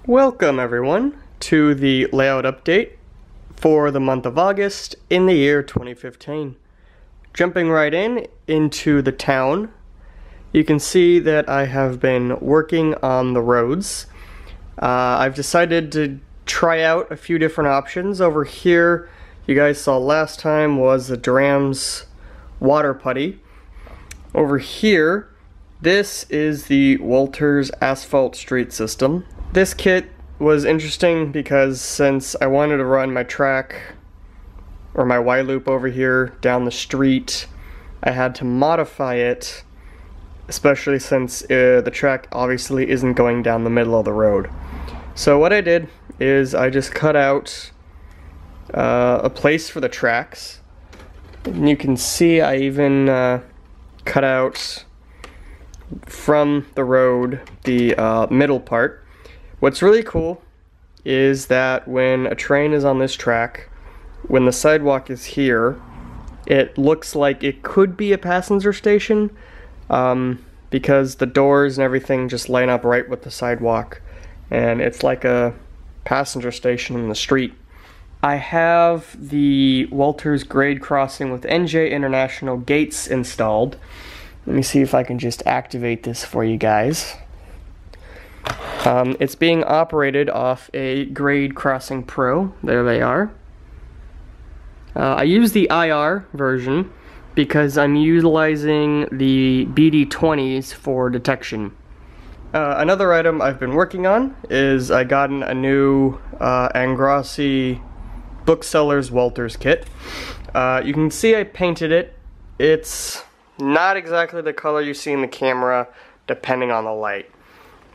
Welcome everyone to the layout update for the month of August in the year 2015. Jumping right into the town, you can see that I have been working on the roads. I've decided to try out a few different options. Over here, you guys saw last time was the Durham's water putty. Over here, this is the Walters asphalt street system. This kit was interesting because since I wanted to run my track or my Y loop over here down the street, I had to modify it, especially since the track obviously isn't going down the middle of the road. So what I did is I just cut out a place for the tracks, and you can see I even cut out from the road the middle part. What's really cool is that when a train is on this track, when the sidewalk is here, it looks like it could be a passenger station because the doors and everything just line up right with the sidewalk, and it's like a passenger station in the street. I have the Walters grade crossing with NJ International gates installed. Let me see if I can just activate this for you guys. It's being operated off a Grade Crossing Pro. There they are. I use the IR version because I'm utilizing the BD20s for detection. Another item I've been working on is I gotten a new Angrossi Booksellers Walters kit. You can see I painted it. It's not exactly the color you see in the camera, depending on the light.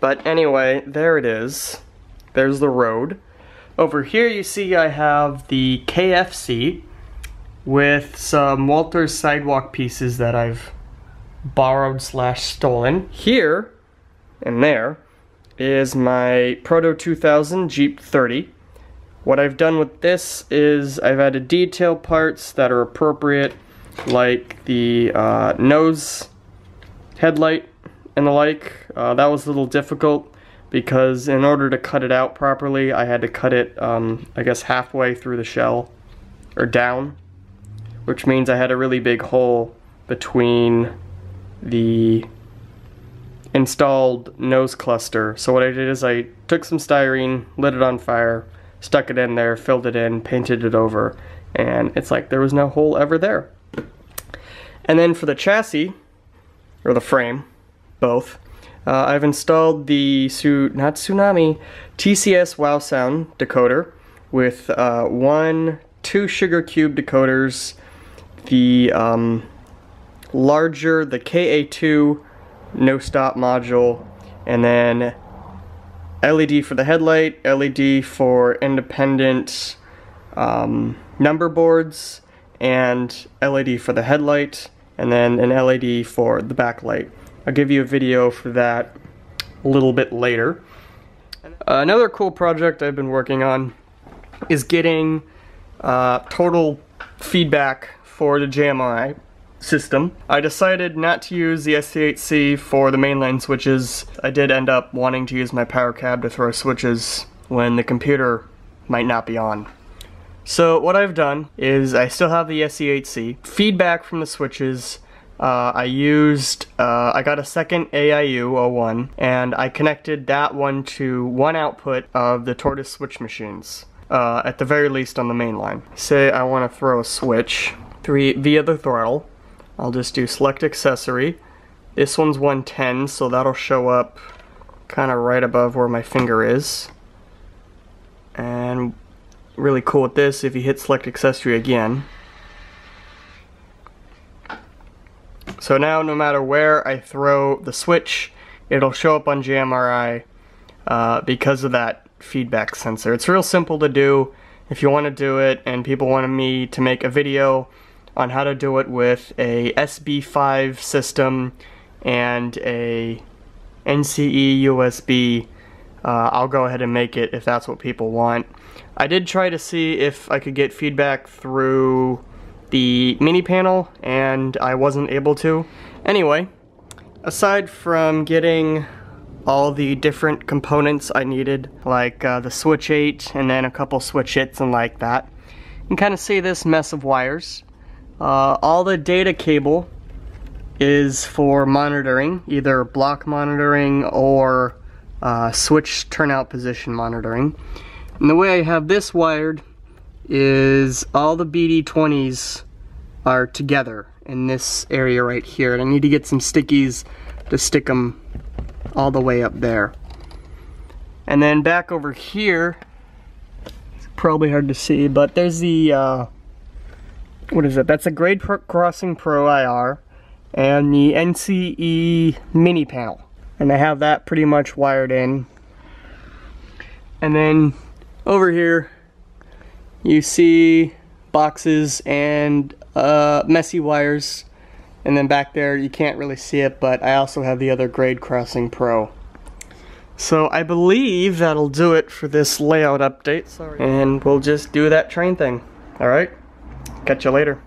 But anyway, there it is. There's the road. Over here you see I have the KFC with some Walters sidewalk pieces that I've borrowed / stolen. Here and there is my Proto 2000 Jeep 30. What I've done with this is I've added detail parts that are appropriate, like the nose headlight and the like. That was a little difficult because in order to cut it out properly, I had to cut it, I guess, halfway through the shell, or down, which means I had a really big hole between the installed nose cluster. So what I did is I took some styrene, lit it on fire, stuck it in there, filled it in, painted it over, and it's like there was no hole ever there. And then for the chassis, or the frame, both, I've installed the TCS Wow Sound decoder with 2 sugar cube decoders, the larger, the KA2 no stop module, and then LED for the headlight, LED for independent number boards, and LED for the headlight, and then an LED for the backlight. I'll give you a video for that a little bit later. Another cool project I've been working on is getting total feedback for the JMI system. I decided not to use the SC8C for the mainline switches. I did end up wanting to use my power cab to throw switches when the computer might not be on. So what I've done is I still have the SC8C. Feedback from the switches, I got a second AIU-01, and I connected that one to one output of the Tortoise switch machines, at the very least on the main line. Say I want to throw a switch via the throttle. I'll just do select accessory. This one's 110, so that'll show up kind of right above where my finger is. And really cool with this, if you hit select accessory again. So now no matter where I throw the switch, it'll show up on JMRI because of that feedback sensor. It's real simple to do if you want to do it, and people wanted me to make a video on how to do it with a SB5 system and a NCE USB. I'll go ahead and make it if that's what people want. I did try to see if I could get feedback through the mini panel, and I wasn't able to. Anyway, aside from getting all the different components I needed, like the switch 8 and then a couple switch hits and like that. You can kind of see this mess of wires. All the data cable is for monitoring, either block monitoring or switch turnout position monitoring. And the way I have this wired is all the BD20s are together in this area right here, and I need to get some stickies to stick them all the way up there. And then back over here, it's probably hard to see, but there's the what is it? That's a Grade Crossing Pro IR and the NCE mini panel, and I have that pretty much wired in. And then over here you see boxes and messy wires, and then back there you can't really see it, but I also have the other Grade Crossing Pro. So I believe that'll do it for this layout update. And we'll just do that train thing. Alright, catch you later.